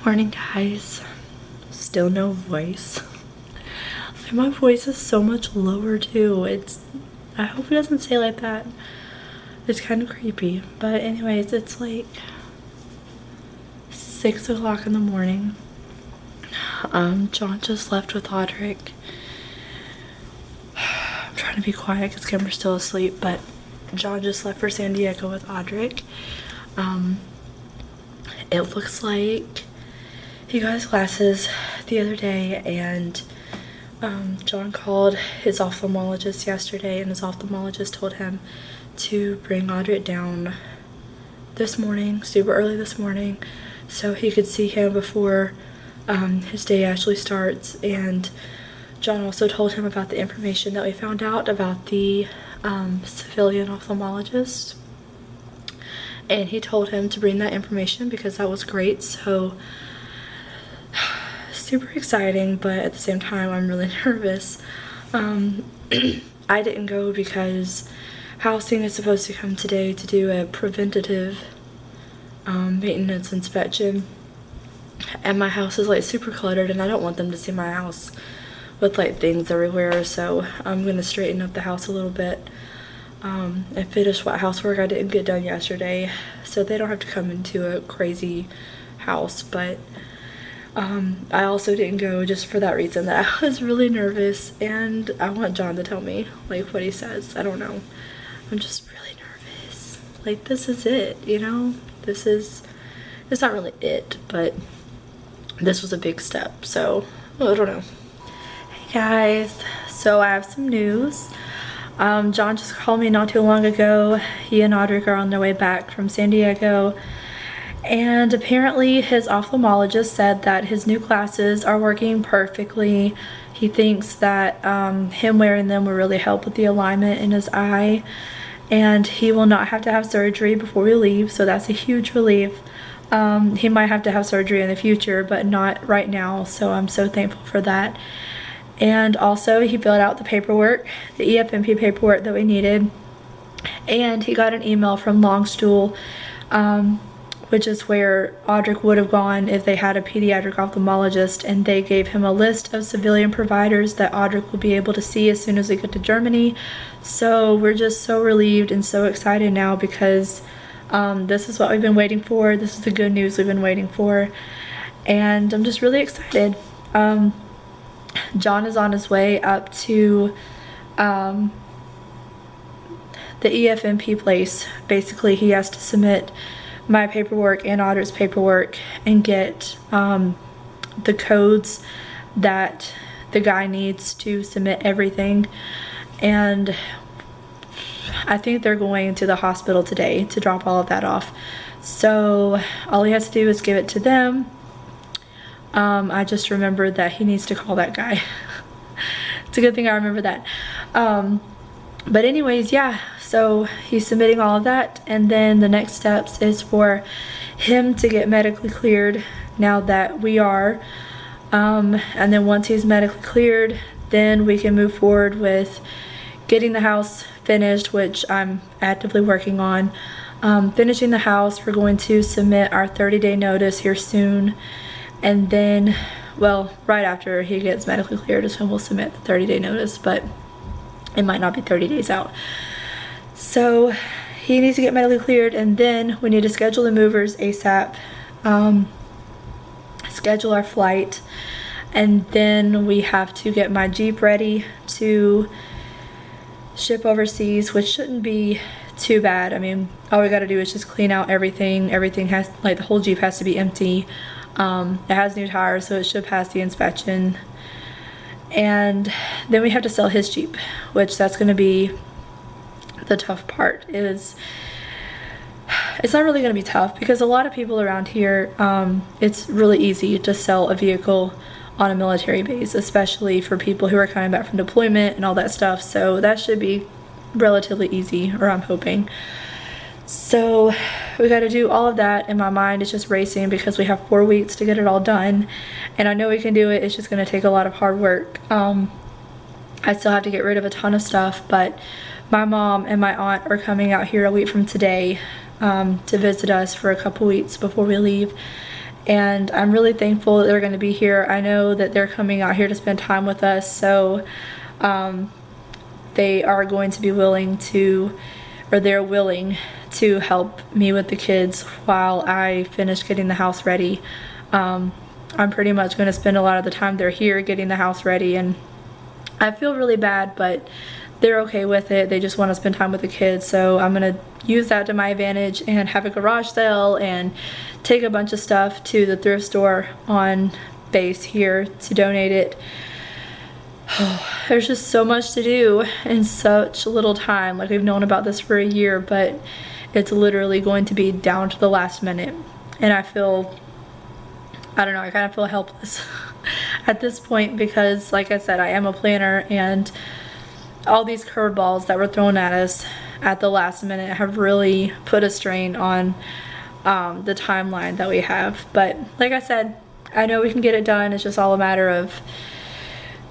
Morning, guys. Still no voice. Like, my voice is so much lower too. I hope it doesn't stay like that. It's kind of creepy. But anyways, it's like 6 o'clock in the morning. John just left with Audric. I'm trying to be quiet because Kimber's still asleep, but John just left for San Diego with Audric. It looks like he got his glasses the other day, and John called his ophthalmologist yesterday, and his ophthalmologist told him to bring Audric down this morning, super early this morning, so he could see him before his day actually starts. And John also told him about the information that we found out about the civilian ophthalmologist, and he told him to bring that information because that was great. So super exciting, but at the same time I'm really nervous. I didn't go because housing is supposed to come today to do a preventative maintenance inspection, and my house is like super cluttered, and I don't want them to see my house with like things everywhere, so I'm gonna straighten up the house a little bit and finish what housework I didn't get done yesterday, so they don't have to come into a crazy house. But I also didn't go just for that reason, that I was really nervous, and I want John to tell me like what he says. I don't know, I'm just really nervous. Like, this is it, you know? It's not really it, but this was a big step, so I don't know. Hey guys, so I have some news. John just called me not too long ago. He and Audric are on their way back from San Diego, and apparently his ophthalmologist said that his new glasses are working perfectly. He thinks that him wearing them will really help with the alignment in his eye, and he will not have to have surgery before we leave, so that's a huge relief. He might have to have surgery in the future, but not right now, so I'm so thankful for that. And also, he filled out the paperwork, the EFMP paperwork that we needed, and he got an email from Longstool, which is where Audric would have gone if they had a pediatric ophthalmologist, and they gave him a list of civilian providers that Audric will be able to see as soon as we get to Germany. So we're just so relieved and so excited now, because this is what we've been waiting for. This is the good news we've been waiting for, and I'm just really excited. John is on his way up to the EFMP place. Basically, he has to submit my paperwork and Audric's paperwork and get the codes that the guy needs to submit everything. And I think they're going to the hospital today to drop all of that off. So all he has to do is give it to them. I just remembered that he needs to call that guy. It's a good thing I remember that. But anyways, yeah, so he's submitting all of that, and then the next steps is for him to get medically cleared now that we are. And then once he's medically cleared, then we can move forward with getting the house finished, which I'm actively working on. Finishing the house, we're going to submit our 30-day notice here soon. And then, well, right after he gets medically cleared is when we'll submit the 30-day notice, but it might not be 30 days out. So he needs to get medically cleared, and then we need to schedule the movers ASAP, schedule our flight, and then we have to get my Jeep ready to ship overseas, which shouldn't be too bad. I mean, all we gotta do is just clean out everything. Everything has, like, the whole Jeep has to be empty. It has new tires, so it should pass the inspection. And then we have to sell his Jeep, which that's going to be the tough part. It's not really going to be tough because a lot of people around here, it's really easy to sell a vehicle on a military base, especially for people who are coming back from deployment and all that stuff. So that should be relatively easy, or I'm hoping. So we got to do all of that, and my mind is just racing because we have 4 weeks to get it all done, and I know we can do it. It's just going to take a lot of hard work. I still have to get rid of a ton of stuff, but my mom and my aunt are coming out here a week from today to visit us for a couple weeks before we leave, and I'm really thankful that they're going to be here. I know that they're coming out here to spend time with us, so they are going to be willing to, or they're willing to help me with the kids while I finish getting the house ready. I'm pretty much going to spend a lot of the time they're here getting the house ready, and I feel really bad, but they're okay with it. They just want to spend time with the kids, so I'm going to use that to my advantage and have a garage sale and take a bunch of stuff to the thrift store on base here to donate it. There's just so much to do in such little time. Like, we've known about this for a year, but it's literally going to be down to the last minute, and I don't know, I kind of feel helpless at this point because, like I said, I am a planner, and all these curveballs that were thrown at us at the last minute have really put a strain on the timeline that we have. But like I said, I know we can get it done. It's just all a matter of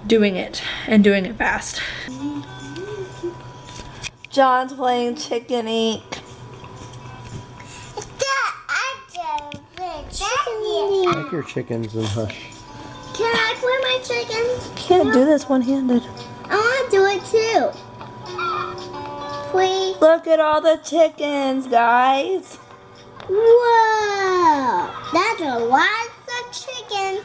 doing it and doing it fast. John's playing Chicken Ink. Like your chickens and hush. Can I play my chickens? Can't do this one-handed. I want to do it too. Please. Look at all the chickens, guys. Whoa! That's a lot of chickens.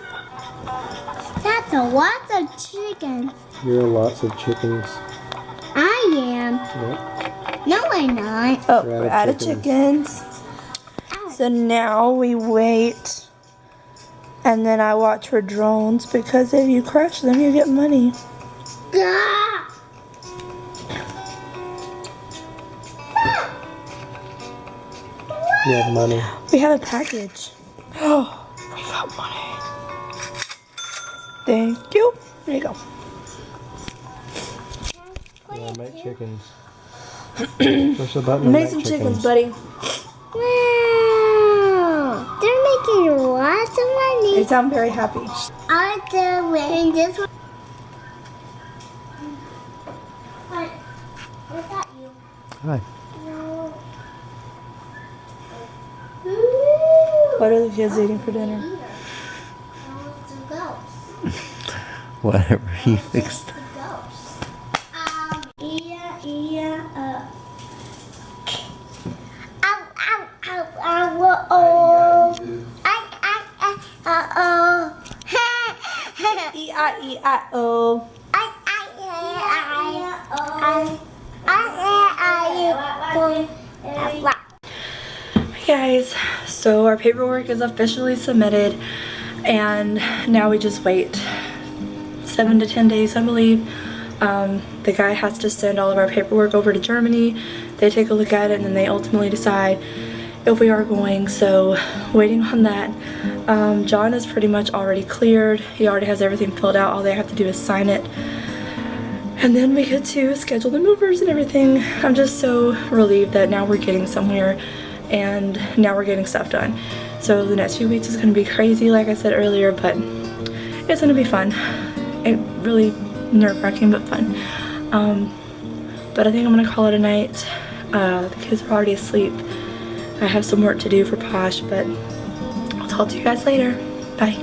That's a lot of chickens. You're lots of chickens. I am. Yep. No, I'm not. Oh, We're we're out of chickens. So now we wait, and then I watch for drones, because if you crush them, you get money. Gah! You have money. We have a package. Oh, we got money. Thank you. There you go. Yeah, make chickens. Push the button and Make some chickens, buddy. Wow! They're making lots of money. They sound very happy. I'll do it. This one. What? Was that you? Hi. No. What are the kids eating for dinner? Whatever you fixed. E-I-E-I-O. Hi guys, so our paperwork is officially submitted, and now we just wait 7 to 10 days, I believe. The guy has to send all of our paperwork over to Germany. They take a look at it, and then they ultimately decide if we are going, so waiting on that. John is pretty much already cleared. He already has everything filled out. All they have to do is sign it, and then we get to schedule the movers and everything. I'm just so relieved that now we're getting somewhere, and now we're getting stuff done. So the next few weeks is going to be crazy, like I said earlier, but it's going to be fun. It really nerve-wracking, but fun. But I think I'm going to call it a night. The kids are already asleep. I have some work to do for Posh, but I'll talk to you guys later. Bye.